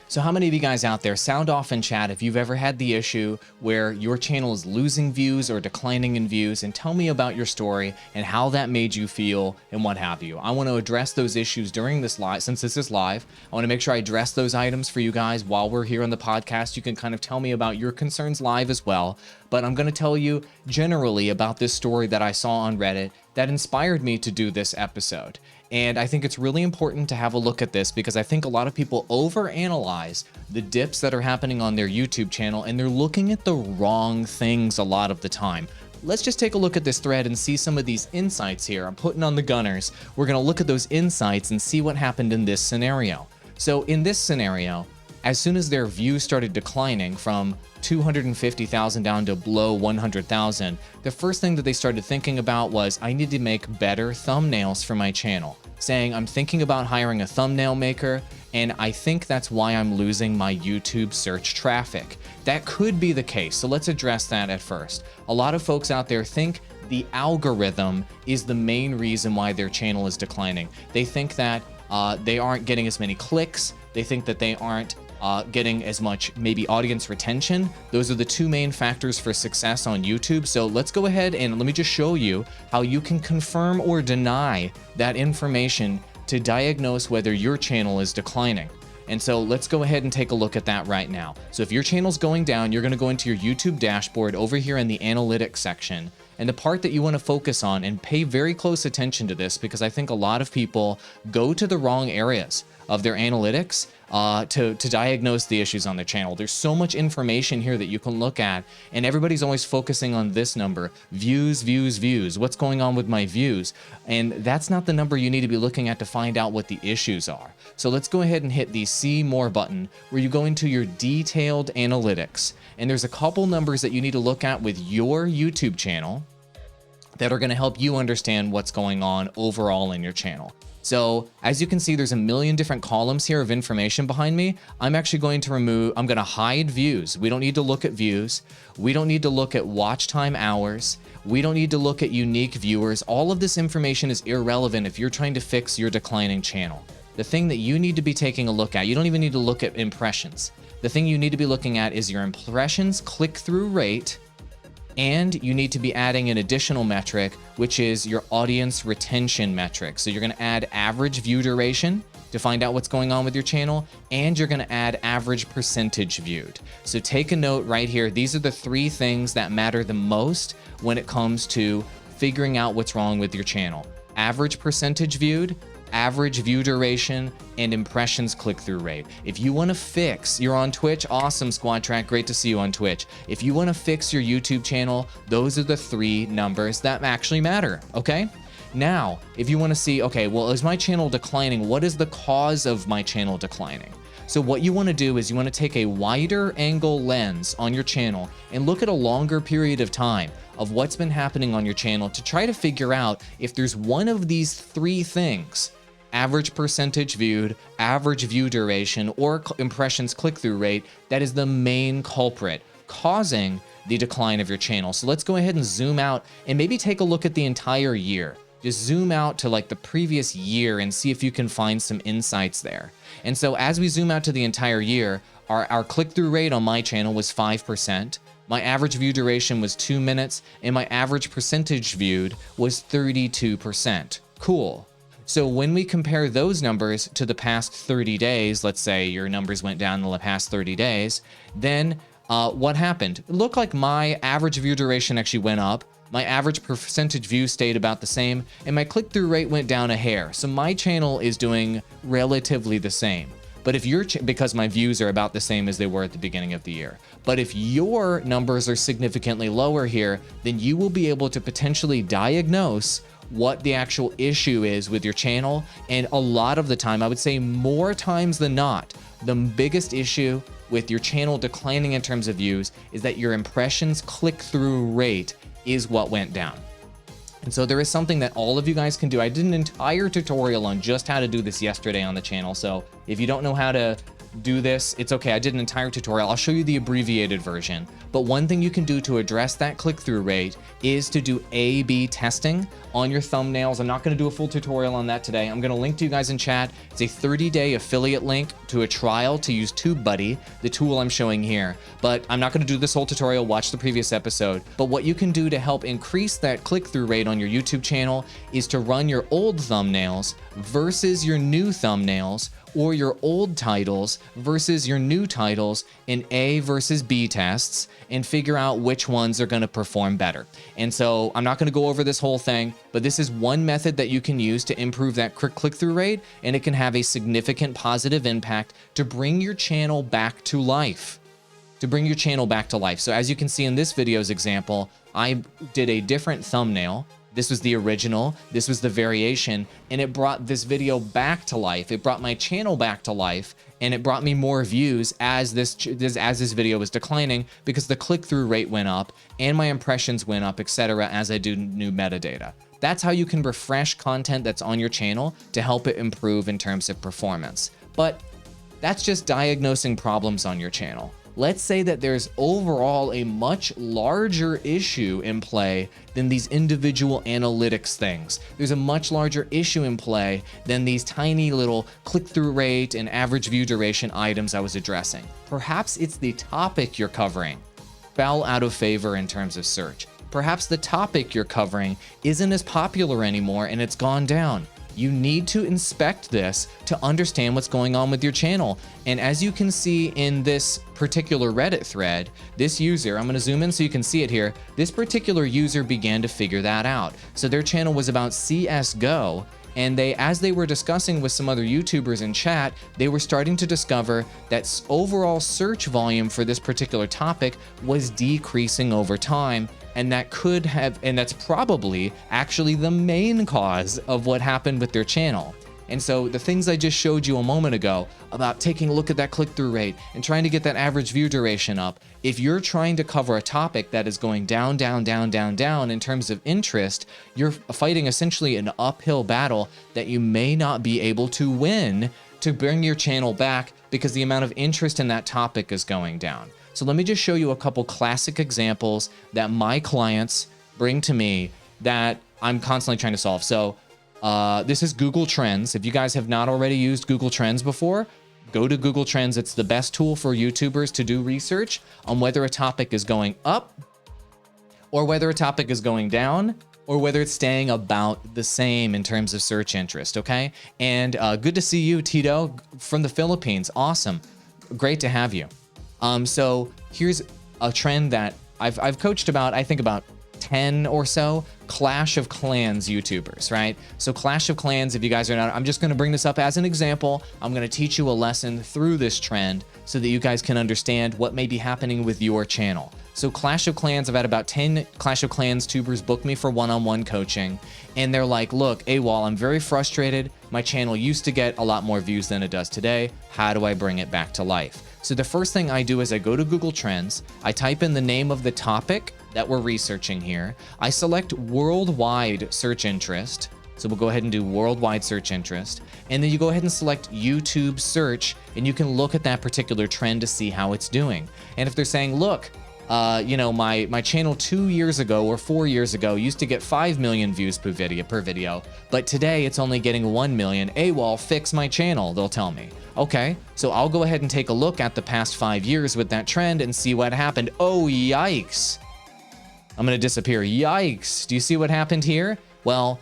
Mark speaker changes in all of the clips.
Speaker 1: So how many of you guys out there, sound off in chat if you've ever had the issue where your channel is losing views or declining in views, and tell me about your story and how that made you feel and what have you. I want to address those issues during this live, since this is live. I want to make sure I address those items for you guys while we're here on the podcast. You can kind of tell me about your concerns live as well, but I'm going to tell you generally about this story that I saw on Reddit that inspired me to do this episode. And I think it's really important to have a look at this because I think a lot of people overanalyze the dips that are happening on their YouTube channel, and they're looking at the wrong things a lot of the time. Let's just take a look at this thread and see some of these insights here. I'm putting on the gunners. We're going to look at those insights and see what happened in this scenario. So in this scenario, as soon as their views started declining from 250,000 down to below 100,000, the first thing that they started thinking about was, I need to make better thumbnails for my channel, saying, I'm thinking about hiring a thumbnail maker, and I think that's why I'm losing my YouTube search traffic. That could be the case, so let's address that at first. A lot of folks out there think the algorithm is the main reason why their channel is declining. They think that they aren't getting as many clicks, they think that they aren't getting as much maybe audience retention. Those are the two main factors for success on YouTube. So let's go ahead and let me just show you how you can confirm or deny that information to diagnose whether your channel is declining. And so let's go ahead and take a look at that right now. So if your channel's going down, you're going to go into your YouTube dashboard over here in the analytics section. And the part that you want to focus on, and pay very close attention to this because I think a lot of people go to the wrong areas of their analytics to diagnose the issues on their channel. There's so much information here that you can look at, and everybody's always focusing on this number, views, views, views. What's going on with my views? And that's not the number you need to be looking at to find out what the issues are. So let's go ahead and hit the See More button, where you go into your detailed analytics. And there's a couple numbers that you need to look at with your YouTube channel that are going to help you understand what's going on overall in your channel. So as you can see, there's a million different columns here of information behind me. I'm actually going to I'm going to hide views. We don't need to look at views. We don't need to look at watch time hours. We don't need to look at unique viewers. All of this information is irrelevant if you're trying to fix your declining channel. The thing that you need to be taking a look at, you don't even need to look at impressions. The thing you need to be looking at is your impressions click-through rate, and you need to be adding an additional metric, which is your audience retention metric. So you're going to add average view duration to find out what's going on with your channel, and you're going to add average percentage viewed. So take a note right here. These are the three things that matter the most when it comes to figuring out what's wrong with your channel: average percentage viewed, average view duration, and impressions click-through rate. If you want to fix, you're on Twitch, awesome Squad Track, great to see you on Twitch. If you want to fix your YouTube channel, those are the three numbers that actually matter, okay? Now, if you want to see, okay, well, is my channel declining? What is the cause of my channel declining? So what you want to do is you want to take a wider angle lens on your channel and look at a longer period of time of what's been happening on your channel to try to figure out if there's one of these three things: average percentage viewed, average view duration, or impressions click-through rate, that is the main culprit causing the decline of your channel. So let's go ahead and zoom out and maybe take a look at the entire year. Just zoom out to like the previous year and see if you can find some insights there. And so as we zoom out to the entire year, our click-through rate on my channel was 5%. My average view duration was 2 minutes, and my average percentage viewed was 32%. Cool. So when we compare those numbers to the past 30 days, let's say your numbers went down in the past 30 days, then what happened? It looked like my average view duration actually went up, my average percentage view stayed about the same, and my click-through rate went down a hair. So my channel is doing relatively the same. But if because my views are about the same as they were at the beginning of the year. But if your numbers are significantly lower here, then you will be able to potentially diagnose what the actual issue is with your channel. And a lot of the time, I would say more times than not, the biggest issue with your channel declining in terms of views is that your impressions click-through rate is what went down. And so there is something that all of you guys can do. I did an entire tutorial on just how to do this yesterday on the channel. So if you don't know how to do this, it's okay. I did an entire tutorial. I'll show you the abbreviated version. But one thing you can do to address that click-through rate is to do A/B testing on your thumbnails. I'm not going to do a full tutorial on that today. I'm going to link to you guys in chat. It's a 30-day affiliate link to a trial to use TubeBuddy, the tool I'm showing here. But I'm not going to do this whole tutorial. Watch the previous episode. But what you can do to help increase that click-through rate on your YouTube channel is to run your old thumbnails versus your new thumbnails, or your old titles versus your new titles in A versus B tests, and figure out which ones are going to perform better. And so I'm not going to go over this whole thing, but this is one method that you can use to improve that click-through rate, and it can have a significant positive impact to bring your channel back to life. So as you can see in this video's example, I did a different thumbnail. This was the original, this was the variation, and it brought this video back to life. It brought my channel back to life, and it brought me more views as this video was declining, because the click-through rate went up and my impressions went up, etc., as I do new metadata. That's how you can refresh content that's on your channel to help it improve in terms of performance. But that's just diagnosing problems on your channel. Let's say that there's overall a much larger issue in play than these individual analytics things. There's a much larger issue in play than these tiny little click-through rate and average view duration items I was addressing. Perhaps it's the topic you're covering fell out of favor in terms of search. Perhaps the topic you're covering isn't as popular anymore and it's gone down. You need to inspect this to understand what's going on with your channel. And as you can see in this particular Reddit thread, this user, I'm going to zoom in so you can see it here, this particular user began to figure that out. So their channel was about CSGO, and as they were discussing with some other YouTubers in chat, they were starting to discover that overall search volume for this particular topic was decreasing over time. And that's probably actually the main cause of what happened with their channel. And so the things I just showed you a moment ago about taking a look at that click-through rate and trying to get that average view duration up, if you're trying to cover a topic that is going down in terms of interest, you're fighting essentially an uphill battle that you may not be able to win to bring your channel back, because the amount of interest in that topic is going down. So let me just show you a couple classic examples that my clients bring to me that I'm constantly trying to solve. So this is Google Trends. If you guys have not already used Google Trends before, go to Google Trends. It's the best tool for YouTubers to do research on whether a topic is going up, or whether a topic is going down, or whether it's staying about the same in terms of search interest, okay? And good to see you, Tito, from the Philippines. Awesome. Great to have you. So here's a trend that I've coached about, I think about 10 or so Clash of Clans YouTubers, right? So Clash of Clans, if you guys are not, I'm just going to bring this up as an example. I'm going to teach you a lesson through this trend so that you guys can understand what may be happening with your channel. So Clash of Clans, I've had about 10 Clash of Clans tubers book me for one-on-one coaching. And they're like, look, Awall, I'm very frustrated. My channel used to get a lot more views than it does today. How do I bring it back to life? So the first thing I do is I go to Google Trends. I type in the name of the topic that we're researching here. I select worldwide search interest. So we'll go ahead and do worldwide search interest. And then you go ahead and select YouTube search, and you can look at that particular trend to see how it's doing. And if they're saying, look, you know, my channel 2 years ago or 4 years ago used to get 5 million views per video, but today it's only getting 1 million. Awall, fix my channel, they'll tell me. Okay, so I'll go ahead and take a look at the past 5 years with that trend and see what happened. Oh, yikes. I'm gonna disappear. Yikes. Do you see what happened here? Well,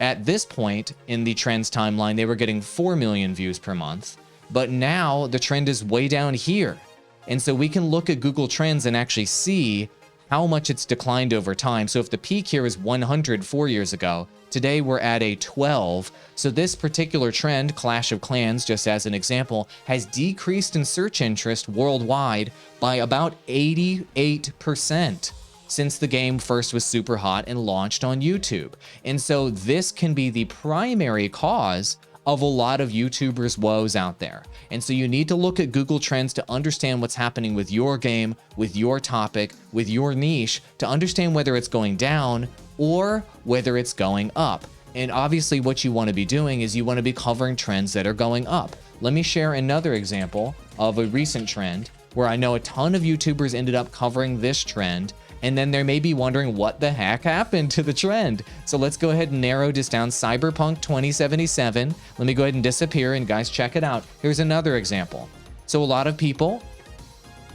Speaker 1: at this point in the trends timeline, they were getting 4 million views per month, but now the trend is way down here. And so we can look at Google Trends and actually see how much it's declined over time. So if the peak here is 100 4 years ago, today we're at a 12. So this particular trend, Clash of Clans, just as an example, has decreased in search interest worldwide by about 88% since the game first was super hot and launched on YouTube. And so this can be the primary cause of a lot of YouTubers' woes out there. And so you need to look at Google Trends to understand what's happening with your game, with your topic, with your niche, to understand whether it's going down or whether it's going up. And obviously what you want to be doing is you want to be covering trends that are going up. let me share another example of a recent trend where I know a ton of YouTubers ended up covering this trend, and then they may be wondering what the heck happened to the trend. So let's go ahead and narrow this down. Cyberpunk 2077. Let me go ahead and disappear, and guys, check it out. Here's another example. So a lot of people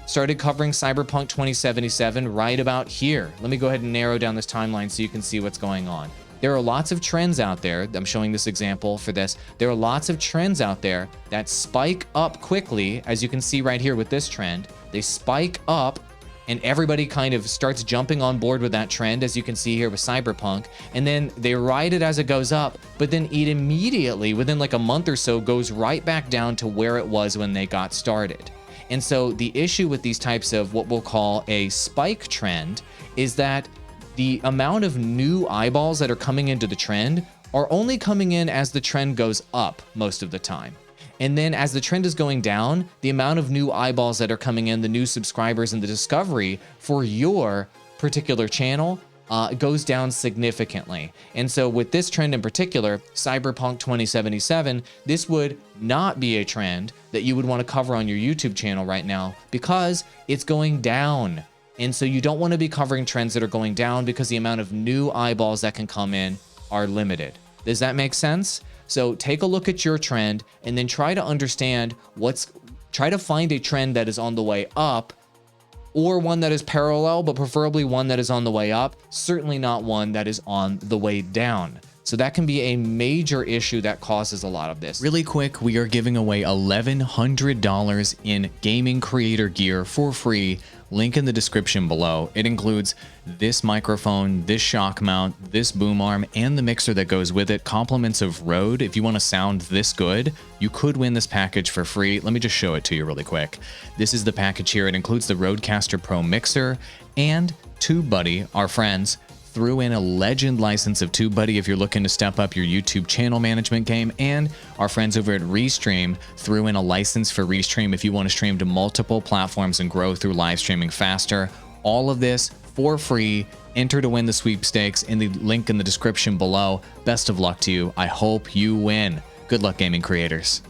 Speaker 1: started covering Cyberpunk 2077 right about here. Let me go ahead and narrow down this timeline so you can see what's going on. There are lots of trends out there. I'm showing this example for this. There are lots of trends out there that spike up quickly, as you can see right here with this trend. They spike up and everybody kind of starts jumping on board with that trend, as you can see here with Cyberpunk, and then they ride it as it goes up, but then it immediately, within like a month or so, goes right back down to where it was when they got started. And so the issue with these types of what we'll call a spike trend is that the amount of new eyeballs that are coming into the trend are only coming in as the trend goes up most of the time. And then as the trend is going down, the amount of new eyeballs that are coming in, the new subscribers and the discovery for your particular channel goes down significantly. And so with this trend in particular, Cyberpunk 2077, this would not be a trend that you would want to cover on your YouTube channel right now because it's going down. And so you don't want to be covering trends that are going down because the amount of new eyeballs that can come in are limited. Does that make sense? So take a look at your trend and then try to understand try to find a trend that is on the way up, or one that is parallel, but preferably one that is on the way up, certainly not one that is on the way down. So that can be a major issue that causes a lot of this. Really quick, we are giving away $1,100 in gaming creator gear for free. Link in the description below. It includes this microphone, this shock mount, this boom arm, and the mixer that goes with it. Compliments of Rode. If you want to sound this good, you could win this package for free. Let me just show it to you really quick. This is the package here. It includes the Rodecaster Pro mixer and TubeBuddy, our friends, threw in a legend license of TubeBuddy if you're looking to step up your YouTube channel management game, and our friends over at Restream threw in a license for Restream if you want to stream to multiple platforms and grow through live streaming faster. All of this for free. Enter to win the sweepstakes in the link in the description below. Best of luck to you. I hope you win. Good luck, gaming creators.